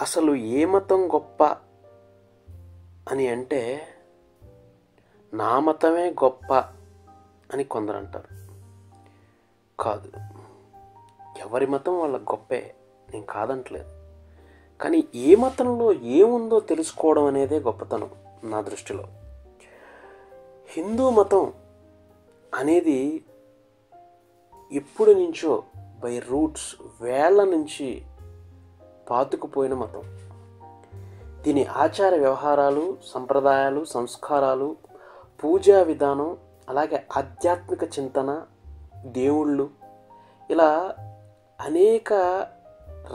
అసలు ఏ మతం గొప్ప అని అంటే నా మతమే గొప్ప అని కొందరు అంటారు. కాదు, ఎవరి మతం వాళ్ళ గొప్పే, నేను కాదంటలేదు. కానీ ఏ మతంలో ఏముందో తెలుసుకోవడం అనేదే గొప్పతనం నా దృష్టిలో. హిందూ మతం అనేది ఎప్పుడు నుంచో బై రూట్స్ వేళ్ల నుంచి పాతుకుపోయిన మతం. దీని ఆచార వ్యవహారాలు, సంప్రదాయాలు, సంస్కారాలు, పూజా విధానం, అలాగే ఆధ్యాత్మిక చింతన, దేవుళ్ళు, ఇలా అనేక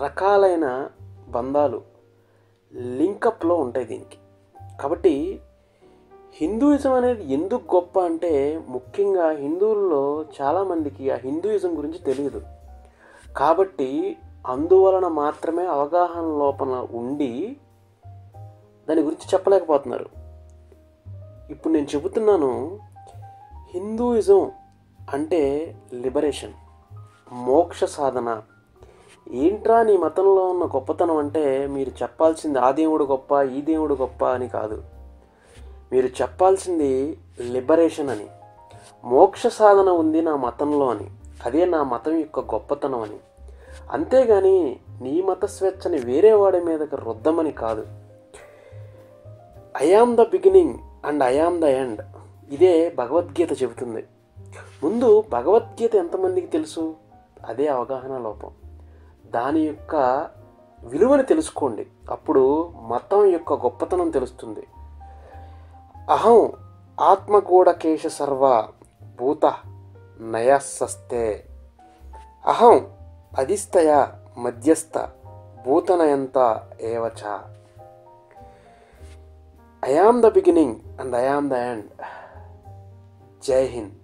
రకాలైన బంధాలు లింకప్లో ఉంటాయి దీనికి. కాబట్టి హిందూయిజం అనేది ఎందుకు గొప్ప అంటే, ముఖ్యంగా హిందువుల్లో చాలామందికి ఆ హిందూయిజం గురించి తెలియదు. కాబట్టి అందువలన మాత్రమే అవగాహన లోపల ఉండి దాని గురించి చెప్పలేకపోతున్నారు. ఇప్పుడు నేను చెబుతున్నాను, హిందూయిజం అంటే లిబరేషన్, మోక్ష సాధన. ఏంట్రా నీ మతంలో ఉన్న గొప్పతనం అంటే మీరు చెప్పాల్సింది ఆ దేవుడు గొప్ప, ఈ దేవుడు గొప్ప అని కాదు. మీరు చెప్పాల్సింది లిబరేషన్ అని, మోక్ష సాధన ఉంది నా మతంలో అని, అదే నా మతం యొక్క గొప్పతనం అని. అంతేగాని నీ మత స్వేచ్ఛని వేరే వాడి మీదకి రుద్దమని కాదు. I am the beginning and I am the end, ఇదే భగవద్గీత చెబుతుంది. ముందు భగవద్గీత ఎంతమందికి తెలుసు? అదే అవగాహన లోపం. దాని యొక్క విలువని తెలుసుకోండి, అప్పుడు మతం యొక్క గొప్పతనం తెలుస్తుంది. అహం ఆత్మగూఢకేశ సర్వ భూత నయస్సస్తే, అహం అధిస్థయ మధ్యస్థ భూతనయంత ఏవచ. I am the beginning and I am the end. జై హింద్.